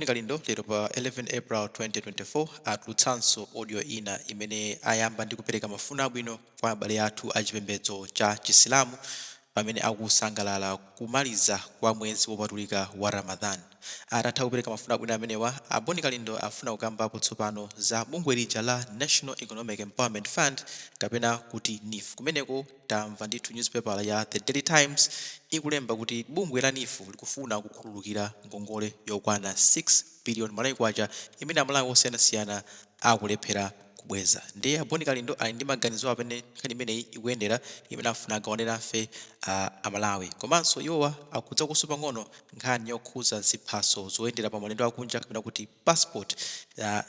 Kalindo lero pa 11 April 2024 atulutsanso audio ina imene ayamba ndi kupereka mafuno abwino kwa abale athu a chipembedzo cha Chisilamu pamene akusangalala kumaliza kwa mwezi wopatulika wa Ramadan. Atatha kupereka mafuno abwino amenewa, Aboni Kalindo afuna kukambapo tsopano za bungwe lija la National Economic Empowerment Fund kapena kuti NEF. Kumeneko tamva ndithu newspaper ya The Daily Times ikulemba kuti bungwe la NEF likufuna kukhululukira ngongole yokwana 6 billion malayi kwacha imene amalawi osiyanasiyana akulephera kubweza. Ndiye Aboni Kalindo ali ndi maganizo amene nkhani imeneyi ikuyendera imene afuna agaonera nafe amalawi. Komanso iwowa akudza kuso pang'ono nkhani yokhuza ziphaso zoyendera pa malendo akunja kapena kuti passport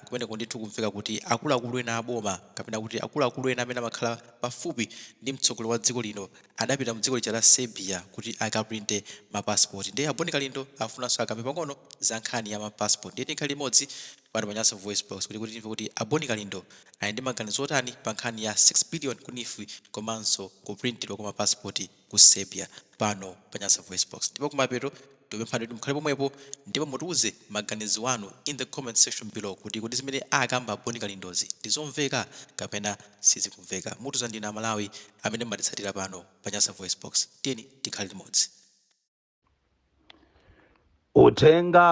kumeneko ndithu kumveka kuti akuluakulu ena aboma kapena kuti akuluakulu ena amene amakhala pafupi ndi mtsogoleri wa dziko lino adapita mdziko lija la Serbia kuti akaprinte mapassport. Ndiye Aboni Kalindo afunanso akambe pang'ono za nkhani ya mapassport. Ndiye tikhali limodzi pano pa Nyasa Voice Box kuti timve kuti Aboni Kalindo ali ndi maganizo otani pa nkhani ya 6 billion ku NEF komanso kuprintidwa kwa mapassport ku Serbia pano pa Nyasa Voice Box. Ndipo kumapeto tupemphani kuti mukhale pomwepo ndipo mutiuze maganizo anu in the comment section below kuti zimene akamba Aboni Kalindozi ndizomveka kapena sizikumveka. Mutuza ndina amalawi amene mmatitsatira pano pa Nyasa Voice Box. Tiyeni tikhale limodzi. Utenga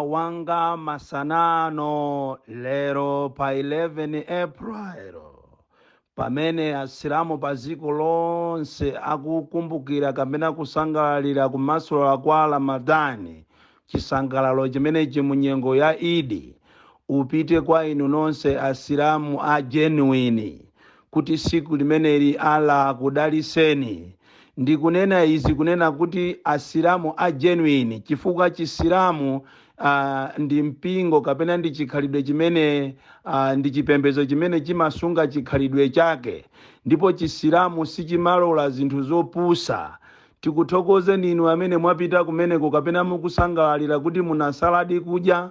wanga masanano lero pa 11 April pamene asilamu pa dziko lonse akukumbukira kapena kusangalalira kumasulira kwa Ramadani, chisangalalo chimenechi munyengo ya Idi upite kwa inu nonse asilamu a genuine kuti siku limeneli ala akudaliseni. Ndikunena izi kunena kuti asilamu a genuine chifukwa chisilamu ndi mpingo kapena ndi chikhalidwe chimene ndi chipembedzo chimene chimasunga chikhalidwe chake, ndipo chisilamu sichimalola zinthu zopusa. Tikuthokoze inu amene mwapita kumeneko kapena mukusangalalira kuti munasaladi kudya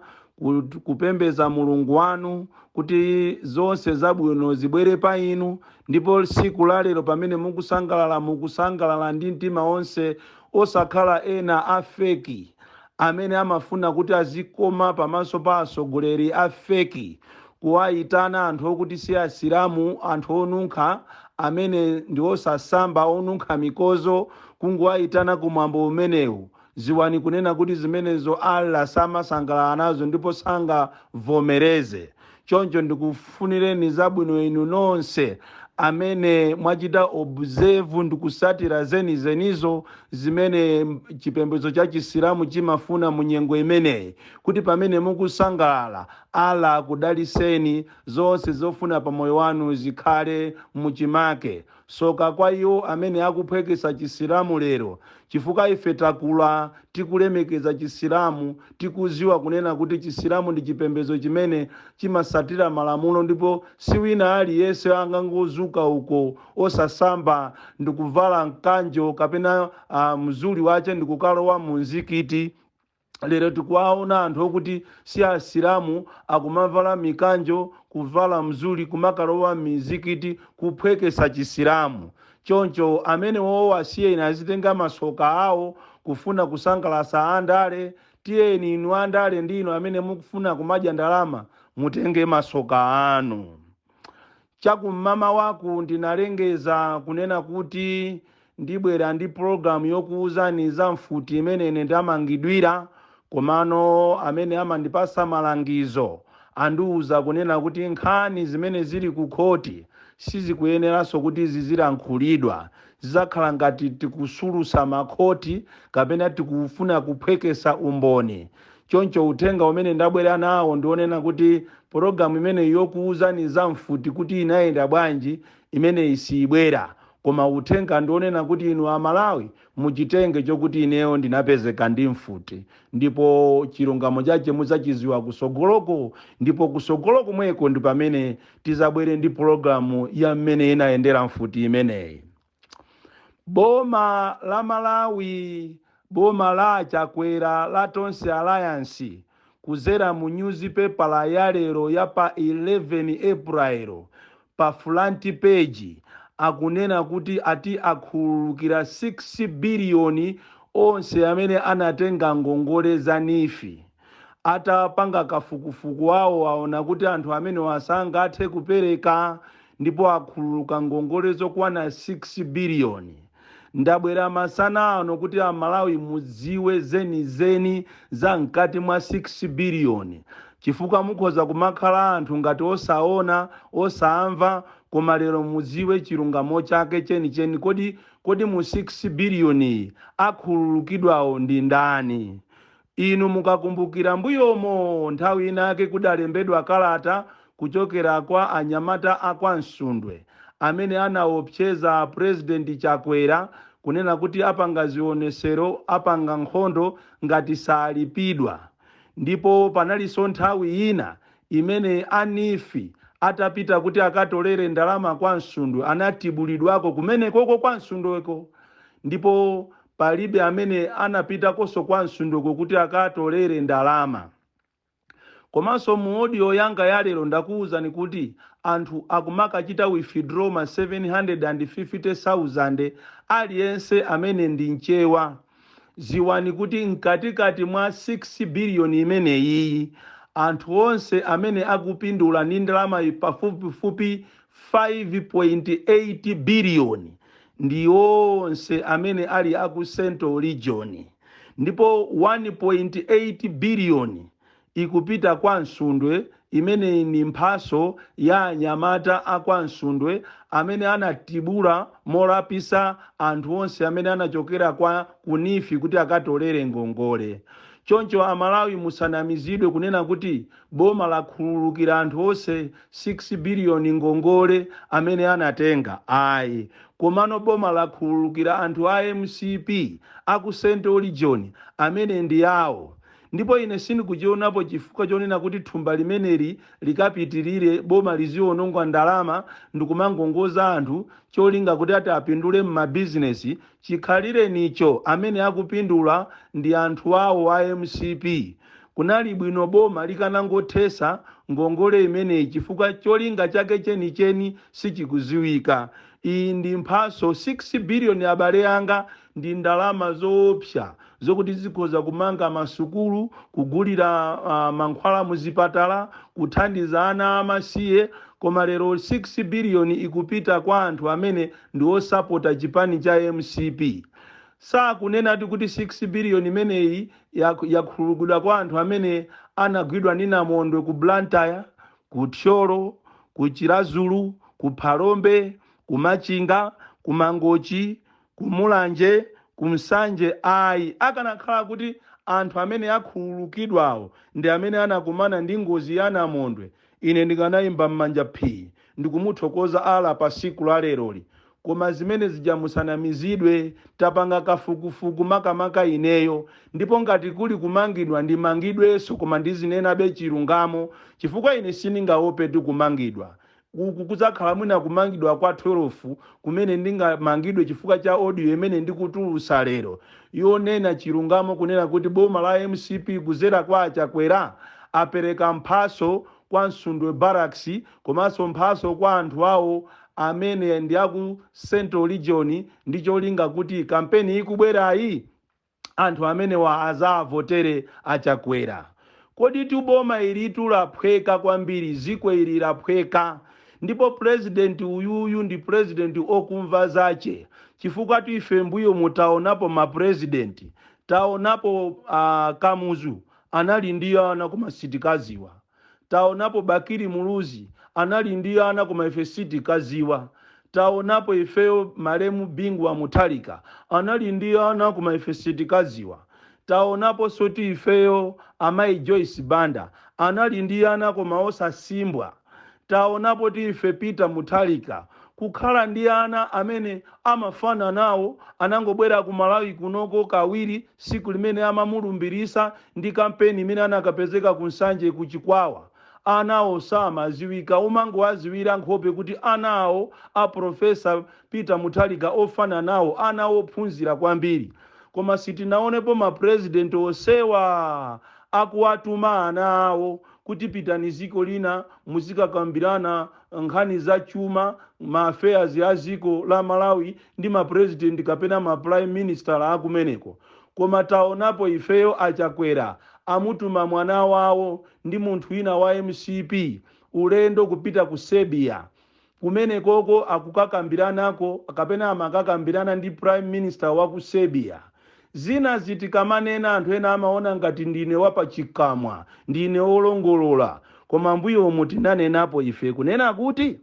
kupembeza mulungu wanu kuti zonse zabwino zibwere pa inu. Ndipo siku lalero pamene mukusangalala ndi mtima onse osakhala ena afeki amene amafuna kuti azikoma pamaso pa atsogoleri afeki, kuwayitana anthu okuti si asilamu, anthu onunkha amene ndi osasamba onunkha mikozo, kunguwayitana kumwambo umenewu. Ziwani kunena kuti zimenezo Allah samasangalala nazo ndipo sangavomereze. Choncho ndikufunireni zabwino inu nonse amene mwachita observe ndikusatira zenizo zimene chipembedzo cha chisilamu chimafuna munyengo imeneyi, kuti pamene mukusangalala Allah akudaliseni, zonse zofuna pa moyo wanu zikhale muchimake. Soka kwa iwo amene akuphwekesa chisilamu lero, chifukwa ife takula tikulemekeza chisilamu, tikuziwa kunena kuti chisilamu ndi chipembedzo chimene chimasatira malamulo, ndipo si wina aliyense angangozuka uko osasamba ndikuvala mkanjo kapena mzuli wache ndikukalowa mu mzikiti. Lero tikuwaona anthu okuti si asilamu akumavala mikanjo, kuvala mzuli, kumakalowa mizikiti, kuphwekesa chisilamu. Choncho amene wowo asiye ina azitenga masoka awo kufuna kusangalasa andale. Tiyeni inu andale ndino amene mukufuna kumadya ndalama mutenge masoka anu. Chakumama waku ndinalengeza kunena kuti ndibwera ndi program yokuuzani za mfuti imene ine ndamangidwira, komano amene amandipasa malangizo andiuza kunena kuti nkhani zimene zili ku khoti sizikuyeneranso kuti zizilankhulidwa, zizakhala ngati tikusulusa makhoti kapena tikufuna kuphwekesa umboni. Choncho utenga umene ndabwera nawo ndionena kuti programu imene yokuuzani za mfuti kuti inayenda bwanji imene isibwera, koma utenga ndionena kuti inu amalawi muchitenge chokuti ineyo ndinapezeka ndi mfuti, ndipo chilungamo chache muzachiziwa kusogoloko, ndipo kusogoloko mweko ndi pamene tizabwere ndi programu ya mmene inayendera mfuti imeneyi. Boma la Malawi, boma la Chakwera la Tonse Alliance kuzera mu newspaper la yalero ya pa 11 April pa front page akunena kuti ati akhululukira 6 billion onse amene anatenga ngongole za NEF. atapanga kafukufuku wawo aona kuti anthu amene wasangathe kupereka ndipo akhululuka ngongole zokwana 6 biliyoni. Ndabwera masana ano kuti amalawi mudziwe zenizeni za mkati mwa 6 biliyoni, chifukwa mukhoza kumakhala anthu ngati osaona osamva, koma lero mudziwe chilungamo chake chenicheni. Kodi mu 6 biliyoni akhululukidwawo ndi ndani? Inu mukakumbukira mbuyomo nthawi inake kudalembedwa kalata kuchokera kwa anyamata akwa Msundwe amene anaopseza President Chakwera kunena kuti apanga zionesero, apanga nkhondo ngati salipidwa. Ndipo panalinso nthawi ina imene anifi atapita kuti akatolere ndalama kwa Msundwe anatibulidwako kumeneko kwa Msundweko, ndipo palibe amene anapita koso kwa Msundweko kuti akatolere ndalama. Komanso mu audio yanga ya lero ndakuwuzani kuti anthu akumakachita withdraw ma 750,000 aliyense amene ndi mchewa. Ziwani kuti mkatikati mwa 6 biliyoni imeneyi anthu onse amene akupindula ndi ndalama pafupifupi 5.8 biliyoni ndi onse amene ali aku Central Region, ndipo 1.8 biliyoni ikupita kwa Msundwe imene ni mphaso ya anyamata akwa Msundwe amene anatibula molapisa anthu onse amene anachokera kwa kunifi kuti akatolere ngongole. Choncho amalawi musanamizidwe kunena kuti boma lakhululukira anthu onse 6 biliyoni ngongole amene anatenga. Ayi, komano boma lakhululukira anthu a MCP aku Central Region amene ndi yawo. Ndipo ine sindikuchionapo chifukwa chonena kuti thumba limeneli likapitirire boma lizionongwa ndalama ndikumangongoza anthu cholinga kuti ati apindule m'mabizinesi. Chikhalire nicho amene akupindula ndi anthu awo a MCP. Kunali bwino boma likanangothesa ngongole imeneyi chifukwa cholinga chake chenicheni sichikuziwika. Iyi ndi mphaso 6 biliyoni abale anga, ndi ndalama zoopsa zokuti zikhoza kumanga masukulu, kugulira mankhwala muzipatala, kuthandiza ana amasiye. Koma lero 6 biliyoni ikupita kwa anthu amene ndi osapota chipani cha MCP. Sakunena kuti 6 biliyoni imeneyi yakhululukidwa kwa anthu amene anagwidwa ndi namondwe ku Blantyre, ku Tcholo, ku Chirazulu, ku Phalombe, ku Machinga, ku Mangochi, ku Mulanje, ku Msanje. Ayi, akanakhala kuti anthu amene akhululukidwawo ndi amene anakumana ndi ngozi ya namondwe, ine ndikanayimba m'manja phii ndikumuthokoza ala pa siku la leroli. Koma zimene zijamusanamizidwe, tapanga kafukufuku makamaka ineyo, ndipo ngati kuli kumangidwa ndimangidwenso, koma ndizinena be chilungamo, chifukwa ine siningaope kumangidwa. Uku kuzakhala mwina kumangidwa kwa 12 kumene ndingamangidwe chifukwa cha audio imene ndikutulusa lero yonena chilungamo kunena kuti boma la MCP kuzera kwa Chakwera apereka mphaso kwa Msundwe Barracks, komanso mphaso kwa anthu awo amene ndi aku Central Region, ndi cholinga kuti kampeni ikubwerayi anthu amene azavotere Achakwera. Kodi tuboma ilitu laphweka kwambiri, ziko ili laphweka, ndipo president uyuyu ndi president okumva zache, chifukwa ife mbuyo mutaonapo ma president, taonapo Kamuzu anali ndi ana kuma sitikaziwa, taonapo Bakiri Muluzi anali ndi ana kuma ifesiti kaziwa, taonapo ifeyo Maremu Bingwa Mutharika anali ndi ana kuma ifesiti kaziwa, taonapo soti ifeyo Amai Joyce Banda anali ndi ana kuma osasimbwa, taonapo ife Peter Mutharika kukhala ndi ana amene amafana nawo anangobwera ku Malawi kunoko kawiri siku limene amamulumbirisa ndi kampeni imene anakapezeka ku Nsanje ku Chikwawa. Anawo samaziwika, umango waziwira nkhope kuti anawo a Professor Peter Mutharika ofana nawo, anawo ophunzira kwambiri. Koma sitinaonepo ma president osewa akuwatuma anawo kuti pitani ziko lina muzikakambirana nkhani za chuma, ma affairs ya ziko la Malawi ndi ma president kapena ma prime minister akumeneko. Koma taonapo ifeyo Achakwera amutuma mwana wawo ndi munthu wina wa MCP ulendo kupita ku Serbia kumene koko akukakambiranako kapena amakakambirana ndi prime minister wa ku Serbia. Zina zitikamanena anthu ena amaona ngati ndine wapachikamwa, ndine olongolola, koma mbuyo omwe tinanenapo ife kunena kuti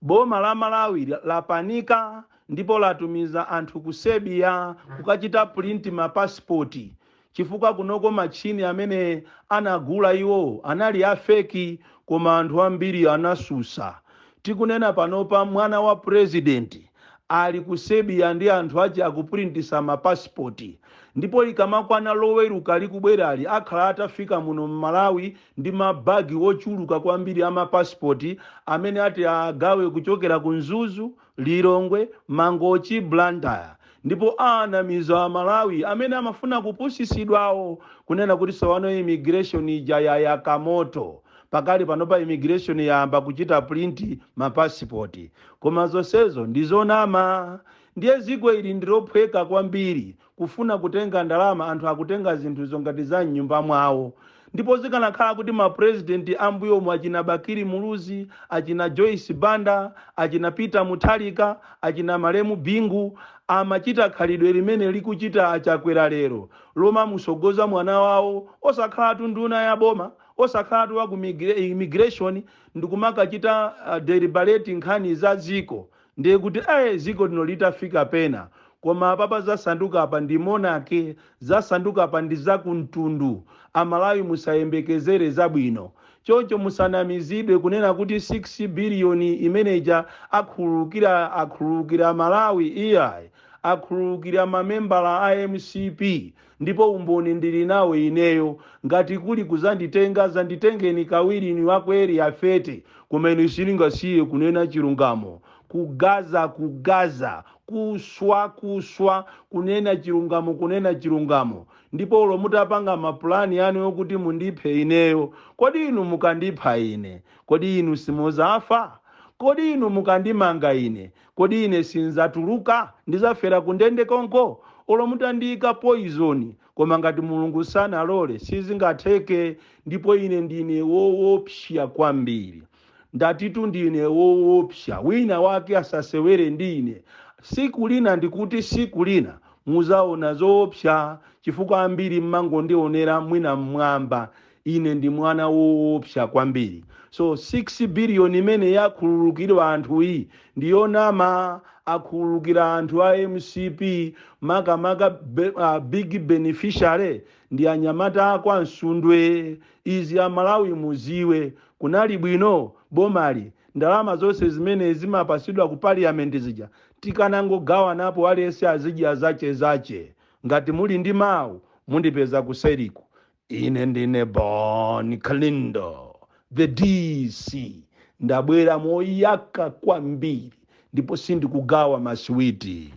boma la Malawi lapanika ndipo latumiza anthu ku Serbia kukachita print mapasipoti, chifukwa kunoko machini amene anagula iwo anali afeki, koma anthu ambiri anasusa. Tikunena panopa mwana wa president ali ku Serbia ndi anthu aje akuprintisa mapasipoti, ndipo likamakwana loweruka likubwerali akhala atafika muno Malawi ndi mabagi wochuluka kwambiri amapasipoti amene ati agawe kuchokera ku Nzuzu, Lilongwe, Mangochi, Blantyre. Ndipo anamiza a Malawi amene amafuna kupusisidwawo kunena kuti sawano immigration ija yakamoto. Pakali panopa immigration yamba kuchita print mapasipoti, koma zonsezo ndizonama. Ndiye ziko ili ndilophweka kwambiri kufuna kutenga ndalama, anthu akutenga zinthu zongati za nyumba mwawo. Ndipo zikanakhala kuti ma president ambuyo mwa achina Bakiri Muluzi, achina Joyce Banda, achina Peter Mutharika, achina Malemu Bingu amachita khalidwe limene likuchita achakwera lero loma musogoza mwana wawo osakhala tunduna ya boma, osakhala wa ku immigration ndikumakachita deliberate nkhani za ziko. Ndiye kuti ziko lino litafika pena, koma papa zasanduka apa ndi monake, zasanduka apa ndi zakumtundu. Amalawi musayembekezere zabwino. Choncho musanamizidwe kunena kuti 6 biliyoni imeneja akhululukira Malawi iyayi, akhululukira mamembala a MCP. Ndipo umboni ndili nawe ineyo, ngati kuli kuzanditenga zanditengeni kawiri ni wakweri ya fete, kumene silingasiye kunena chilungamo, kugaza, kuswa, kunena chilungamo. Ndipo ulo mutapanga mapulani yanu yokuti mundiphe ineyo, kodi inu mukandipha ine, kodi inu simuzafa? Kodi inu mukandimanga ine, kodi ine sinzatuluka ndizafera kundende konko? Ulo mutandika poison, koma ngati Mulungu sana lole sizingatheke. Ndipo ine ndine woopsya kwambiri, ndatitu ndine woopsya, wina wake asasewere ndine. Siku lina ndikuti siku lina muzaona zoopsya, chifukwa ambiri mmango ndionera mwina mmwamba. Ine ndi mwana woopsya kwambiri. So 6 biliyoni imene yakhululukirwa anthu iyi ndiyonama. Akhululukira anthu a MCP makamaka big beneficiary ndi anyamata akwa Nsundwe. Izi a Malawi muziwe, kunali bwino bomali ndalama zonse zimene zimapasidwa ku parliament zija tikanangogawa napo aliyense azidya zache. Ngati muli ndi mawu mundipeza kuseriku. Ine ndine Bon Klindo, the DC. Ndabwera moyaka kwambiri, ndipo sindikugawa maswiti.